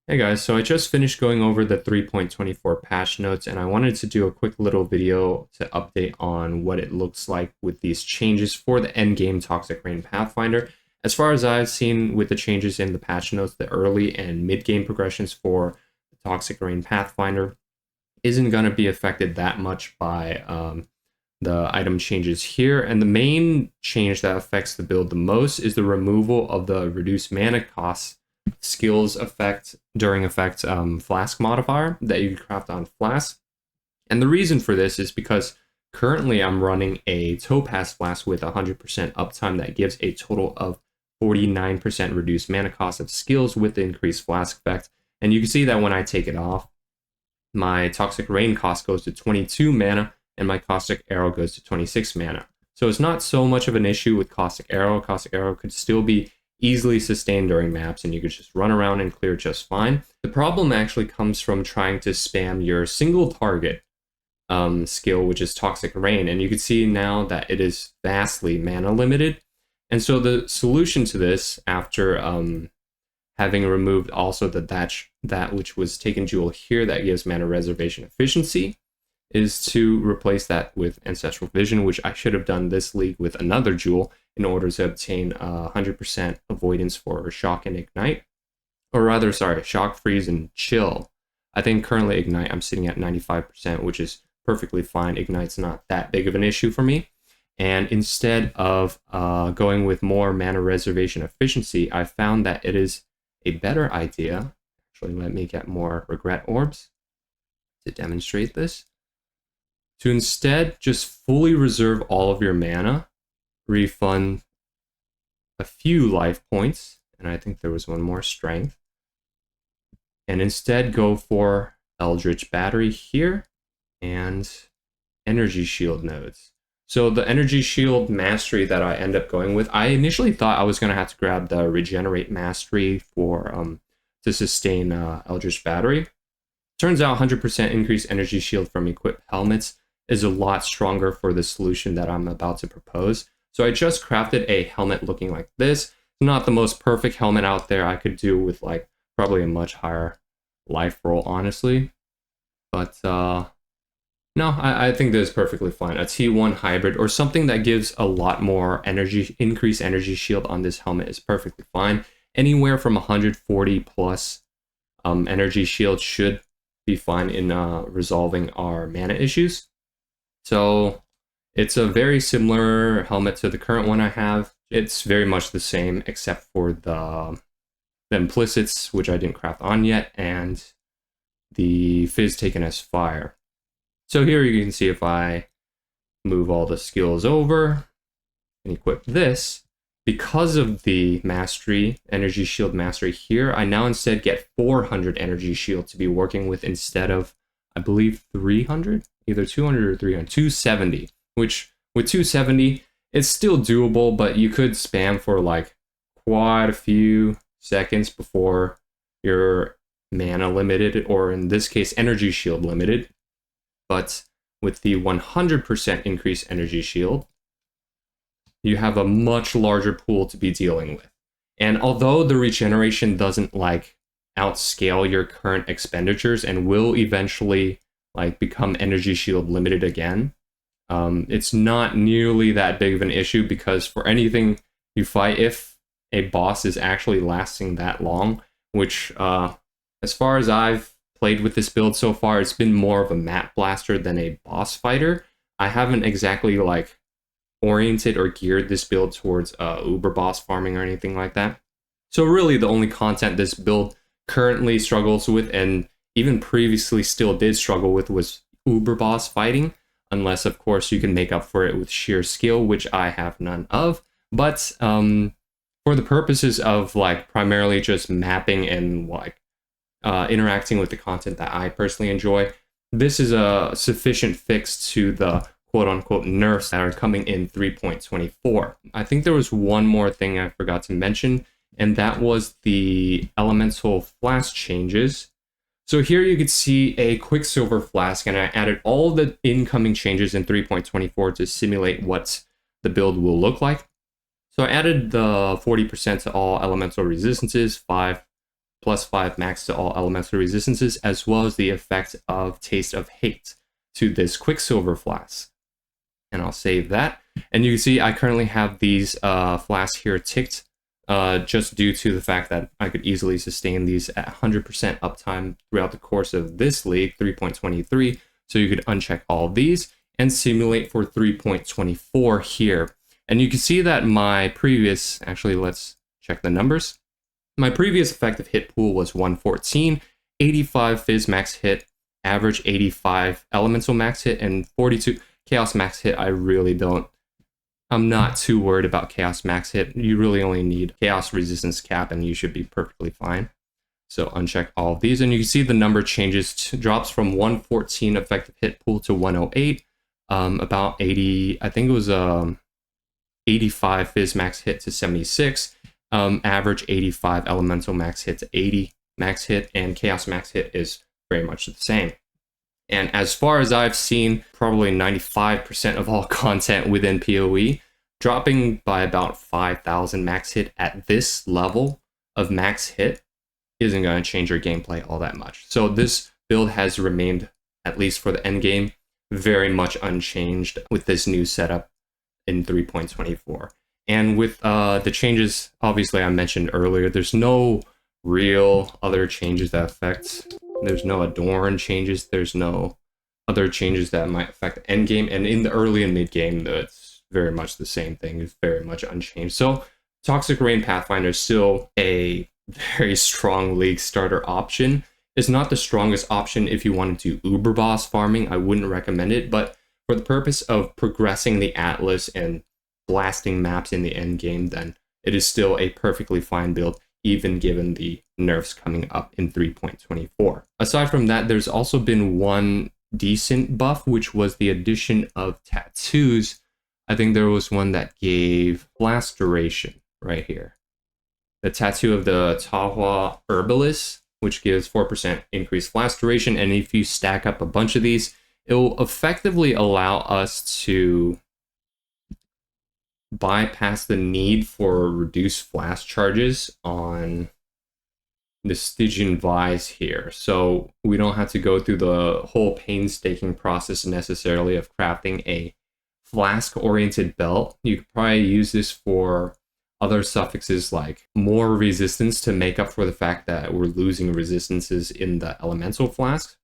Hey guys, so I just finished going over the 3.24 patch notes and I wanted to do a quick little video to update on what it looks like with these changes for the endgame Toxic Rain Pathfinder. As far as I've seen with the changes in the patch notes, the early and mid-game progressions for the Toxic Rain Pathfinder isn't going to be affected that much by the item changes here. And the main change that affects the build the most is the removal of the reduced mana costs skills effect during effect FLASK modifier that you can craft on FLASK. And the reason for this is because currently I'm running a Topaz FLASK with 100% uptime that gives a total of 49% reduced mana cost of skills with the increased FLASK effect. And you can see that when I take it off, my Toxic Rain cost goes to 22 mana and my Caustic Arrow goes to 26 mana. So it's not so much of an issue with Caustic Arrow. Caustic Arrow could still be easily sustained during maps and you could just run around and clear just fine. The problem actually comes from trying to spam your single target skill, which is Toxic Rain, and you can see now that it is vastly mana limited. And so the solution to this, after having removed also that which was taken jewel here that gives mana reservation efficiency, is to replace that with Ancestral Vision, which I should have done this league with another jewel in order to obtain 100% avoidance for Shock and Ignite. Or rather, sorry, Shock, Freeze, and Chill. I think currently Ignite I'm sitting at 95%, which is perfectly fine. Ignite's not that big of an issue for me. And instead of going with more mana reservation efficiency, I found that it is a better idea. Actually, let me get more Regret Orbs to demonstrate this. To instead just fully reserve all of your mana, refund a few life points, and I think there was one more strength, and instead go for Eldritch Battery here and Energy Shield nodes. So the Energy Shield mastery that I end up going with, I initially thought I was going to have to grab the Regenerate mastery for to sustain Eldritch Battery. Turns out 100% increased Energy Shield from equipped helmets is a lot stronger for the solution that I'm about to propose. So I just crafted a helmet looking like this. It's not the most perfect helmet out there. I could do with like probably a much higher life roll, honestly. But no, I think this is perfectly fine. A T1 hybrid or something that gives a lot more energy, increased energy shield on this helmet is perfectly fine. Anywhere from 140 plus energy shield should be fine in resolving our mana issues. So it's a very similar helmet to the current one I have. It's very much the same except for the implicits, which I didn't craft on yet, and the Fizz taken as fire. So here you can see if I move all the skills over and equip this, because of the mastery, energy shield mastery here, I now instead get 400 energy shield to be working with instead of, I believe, 300? Either 200 or 300, 270, which with 270, it's still doable, but you could spam for like quite a few seconds before you're mana limited, or in this case, energy shield limited. But with the 100% increased energy shield, you have a much larger pool to be dealing with. And although the regeneration doesn't like outscale your current expenditures and will eventually like become energy shield limited again, it's not nearly that big of an issue, because for anything you fight, if a boss is actually lasting that long, which as far as I've played with this build so far, it's been more of a map blaster than a boss fighter. I haven't exactly like oriented or geared this build towards uber boss farming or anything like that. So really the only content this build currently struggles with, and even previously still did struggle with, was uber boss fighting, unless of course you can make up for it with sheer skill, which I have none of. But for the purposes of like primarily just mapping and like interacting with the content that I personally enjoy, this is a sufficient fix to the quote-unquote nerfs that are coming in 3.24. I think there was one more thing I forgot to mention, and that was the elemental flask changes. So here you could see a Quicksilver flask, and I added all the incoming changes in 3.24 to simulate what the build will look like. So I added the 40% to all elemental resistances, 5 +5 max to all elemental resistances, as well as the effect of Taste of Hate to this Quicksilver Flask. And I'll save that. And you can see I currently have these flasks here ticked just due to the fact that I could easily sustain these at 100% uptime throughout the course of this league, 3.23. So you could uncheck all of these and simulate for 3.24 here. And you can see that my previous, actually let's check the numbers. My previous effective hit pool was 114, 85 Fizz max hit, average 85 Elemental max hit, and 42 Chaos max hit. I'm not too worried about Chaos max hit. You really only need Chaos resistance cap and you should be perfectly fine. So uncheck all of these and you can see the number changes, drops from 114 effective hit pool to 108, about 80, I think it was 85 Fizz max hit to 76. Average 85 Elemental max hit to 80 max hit, and Chaos max hit is very much the same. And as far as I've seen, probably 95% of all content within PoE, dropping by about 5,000 max hit at this level of max hit isn't going to change your gameplay all that much. So this build has remained, at least for the end game, very much unchanged with this new setup in 3.24. And with the changes, obviously I mentioned earlier, there's no real other changes that affect. There's no Adorn changes. There's no other changes that might affect endgame. And in the early and mid game, it's very much the same thing. It's very much unchanged. So Toxic Rain Pathfinder is still a very strong league starter option. It's not the strongest option if you want to do uber boss farming. I wouldn't recommend it. But for the purpose of progressing the Atlas and blasting maps in the end game, then it is still a perfectly fine build, even given the nerfs coming up in 3.24. Aside from that, there's also been one decent buff, which was the addition of tattoos. I think there was one that gave blast duration right here. The tattoo of the Tahua Herbalist, which gives 4% increased blast duration. And if you stack up a bunch of these, it will effectively allow us to bypass the need for reduced flash charges on the Stygian Vise here. So we don't have to go through the whole painstaking process necessarily of crafting a flask-oriented belt. You could probably use this for other suffixes like more resistance to make up for the fact that we're losing resistances in the elemental flasks.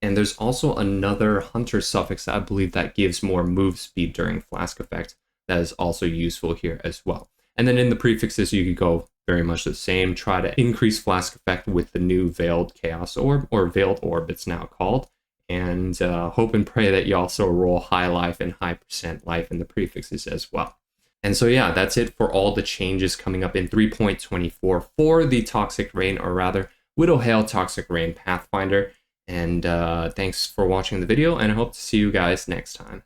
And there's also another hunter suffix, I believe, that gives more move speed during flask effect. That is also useful here as well. And then in the prefixes, you could go very much the same. Try to increase flask effect with the new Veiled Chaos Orb, or Veiled Orb it's now called. And hope and pray that you also roll high life and high percent life in the prefixes as well. And so yeah, that's it for all the changes coming up in 3.24 for the Toxic Rain, or rather, Widowhail Toxic Rain Pathfinder. And thanks for watching the video, and I hope to see you guys next time.